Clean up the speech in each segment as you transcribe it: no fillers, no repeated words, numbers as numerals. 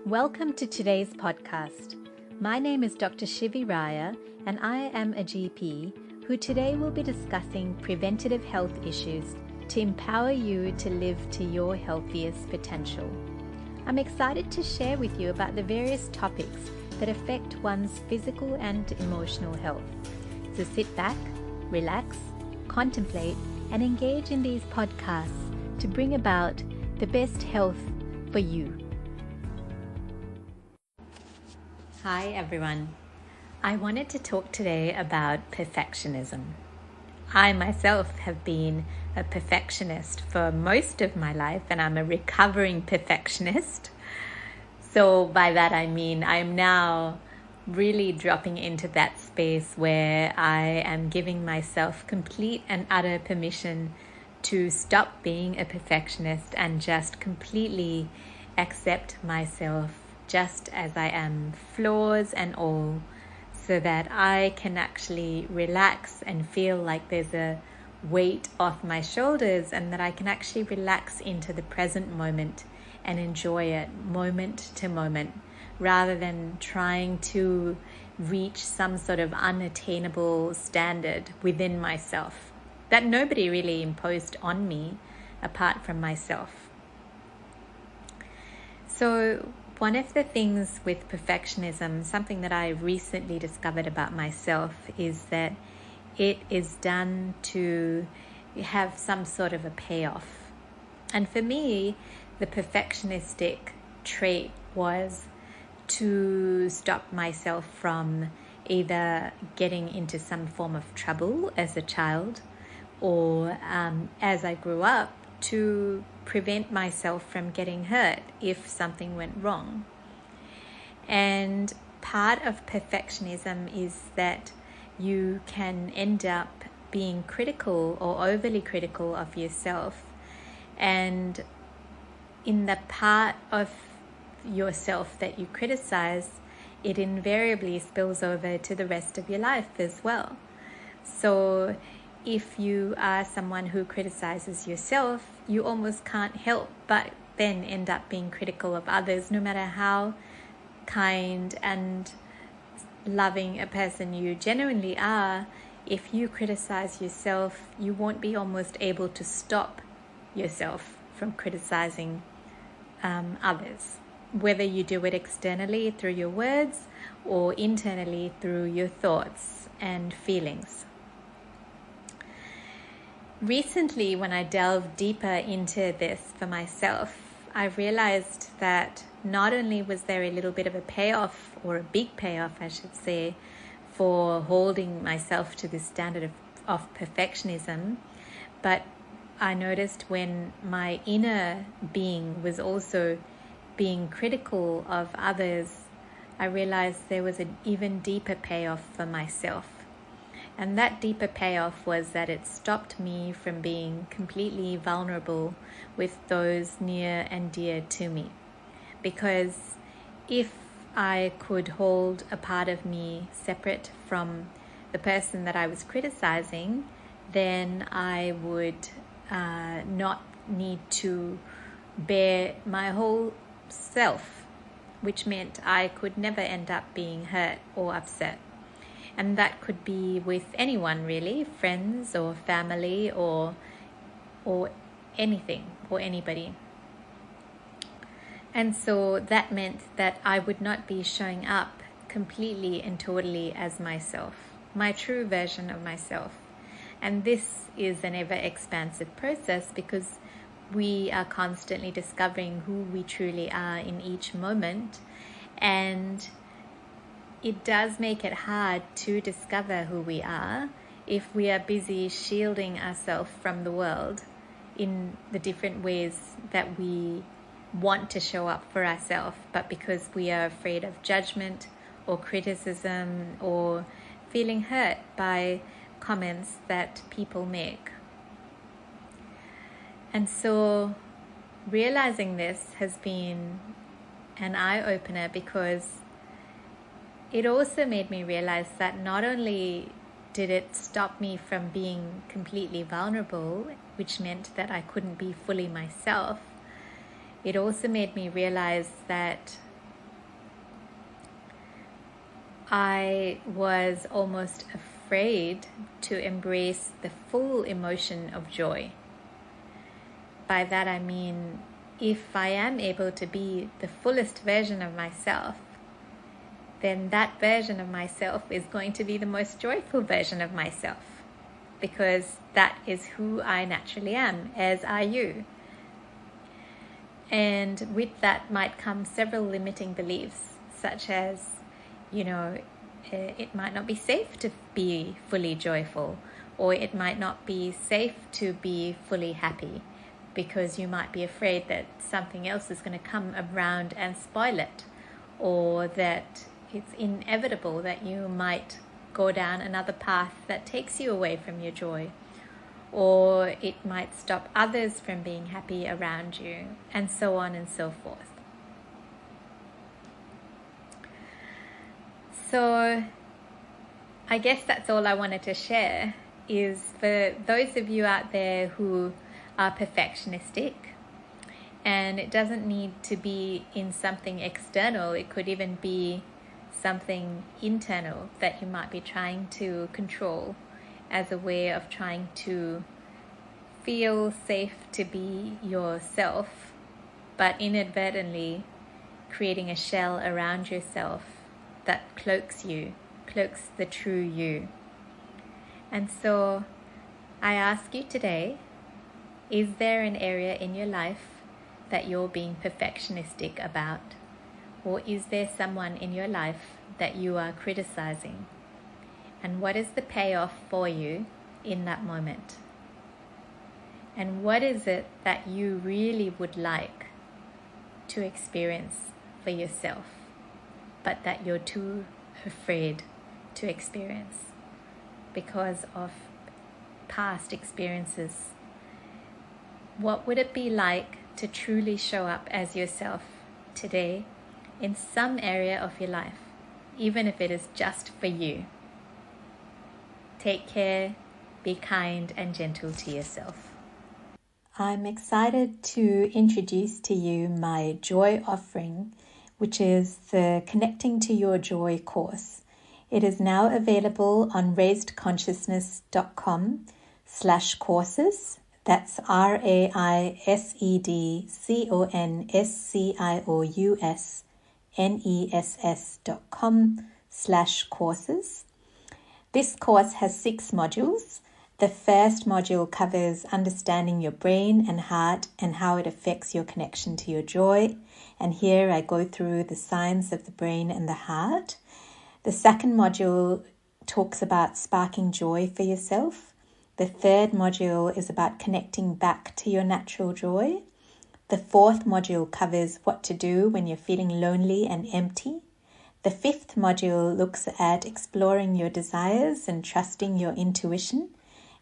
Welcome to today's podcast. My name is Dr. Shivi Raya, and I am a GP who today will be discussing preventative health issues to empower you to live to your healthiest potential. I'm excited to share with you about the various topics that affect one's physical and emotional health. So sit back, relax, contemplate, and engage in these podcasts to bring about the best health for you. Hi everyone. I wanted to talk today about perfectionism. I myself have been a perfectionist for most of my life, and I'm a recovering perfectionist. So by that I mean I'm now really dropping into that space where I am giving myself complete and utter permission to stop being a perfectionist and just completely accept myself just as I am, flaws and all, so that I can actually relax and feel like there's a weight off my shoulders and that I can actually relax into the present moment and enjoy it moment to moment, rather than trying to reach some sort of unattainable standard within myself that nobody really imposed on me apart from myself. So one of the things with perfectionism, something that I recently discovered about myself, is that it is done to have some sort of a payoff. And for me, the perfectionistic trait was to stop myself from either getting into some form of trouble as a child, or as I grew up, to prevent myself from getting hurt if something went wrong. And part of perfectionism is that you can end up being critical or overly critical of yourself, and in the part of yourself that you criticize, it invariably spills over to the rest of your life as well. So if you are someone who criticizes yourself, you almost can't help but then end up being critical of others, no matter how kind and loving a person you genuinely are. If you criticize yourself, you won't be almost able to stop yourself from criticizing others, whether you do it externally through your words or internally through your thoughts and feelings. Recently, when I delved deeper into this for myself, I realized that not only was there a little bit of a payoff, or a big payoff, I should say, for holding myself to this standard of perfectionism, but I noticed when my inner being was also being critical of others, I realized there was an even deeper payoff for myself. And that deeper payoff was that it stopped me from being completely vulnerable with those near and dear to me. Because if I could hold a part of me separate from the person that I was criticizing, then I would not need to bear my whole self, which meant I could never end up being hurt or upset. And that could be with anyone really, friends or family or anything or anybody. And so that meant that I would not be showing up completely and totally as myself, my true version of myself. And this is an ever-expansive process, because we are constantly discovering who we truly are in each moment. And it does make it hard to discover who we are if we are busy shielding ourselves from the world in the different ways that we want to show up for ourselves, but because we are afraid of judgment or criticism or feeling hurt by comments that people make. And so realizing this has been an eye-opener, because it also made me realize that not only did it stop me from being completely vulnerable, which meant that I couldn't be fully myself, it also made me realize that I was almost afraid to embrace the full emotion of joy. By that I mean, if I am able to be the fullest version of myself, then that version of myself is going to be the most joyful version of myself, because that is who I naturally am, as are you. And with that might come several limiting beliefs, such as, it might not be safe to be fully joyful, or it might not be safe to be fully happy, because you might be afraid that something else is going to come around and spoil it, or that it's inevitable that you might go down another path that takes you away from your joy, or it might stop others from being happy around you, and so on and so forth. So I guess that's all I wanted to share, is for those of you out there who are perfectionistic, and it doesn't need to be in something external, it could even be something internal that you might be trying to control as a way of trying to feel safe to be yourself, but inadvertently creating a shell around yourself that cloaks the true you. And so I ask you today, is there an area in your life that you're being perfectionistic about? Or is there someone in your life that you are criticizing? And what is the payoff for you in that moment? And what is it that you really would like to experience for yourself, but that you're too afraid to experience because of past experiences? What would it be like to truly show up as yourself today in some area of your life, even if it is just for you? Take care, be kind and gentle to yourself. I'm excited to introduce to you my joy offering, which is the Connecting to Your Joy course. It is now available on raisedconsciousness.com/courses. That's raisedconsciousness.com/courses. This course has 6 modules. The first module covers understanding your brain and heart and how it affects your connection to your joy. And here I go through the science of the brain and the heart. The second module talks about sparking joy for yourself. The third module is about connecting back to your natural joy. The fourth module covers what to do when you're feeling lonely and empty. The fifth module looks at exploring your desires and trusting your intuition.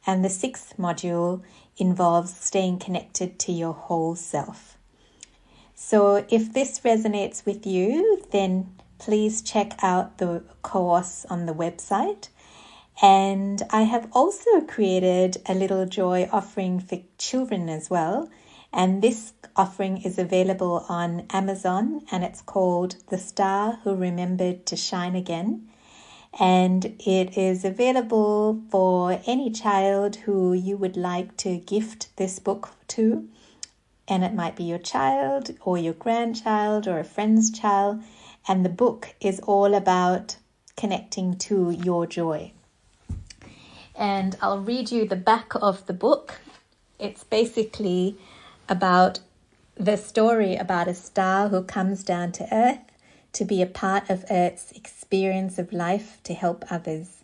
And the sixth module involves staying connected to your whole self. So if this resonates with you, then please check out the course on the website. And I have also created a little joy offering for children as well. And this offering is available on Amazon, and it's called The Star Who Remembered to Shine Again. And it is available for any child who you would like to gift this book to. And it might be your child or your grandchild or a friend's child. And the book is all about connecting to your joy. And I'll read you the back of the book. It's basically about the story about a star who comes down to Earth to be a part of Earth's experience of life to help others.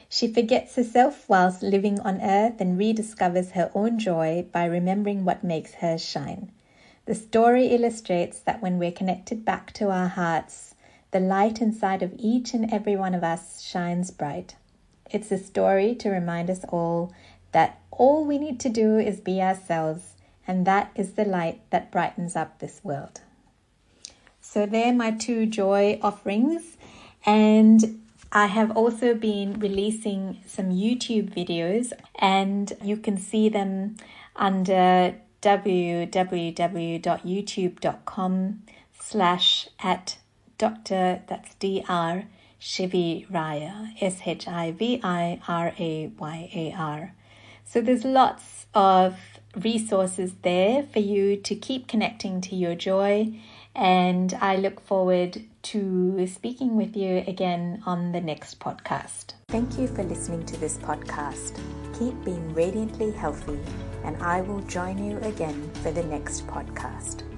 She forgets herself whilst living on Earth and rediscovers her own joy by remembering what makes her shine. The story illustrates that when we're connected back to our hearts, the light inside of each and every one of us shines bright. It's a story to remind us all that all we need to do is be ourselves, and that is the light that brightens up this world. So they're my 2 joy offerings, and I have also been releasing some YouTube videos, and you can see them under www.youtube.com/@Dr. Shivirayar, Shivirayar. So there's lots of resources there for you to keep connecting to your joy, and I look forward to speaking with you again on the next podcast. Thank you for listening to this podcast. Keep being radiantly healthy, and I will join you again for the next podcast.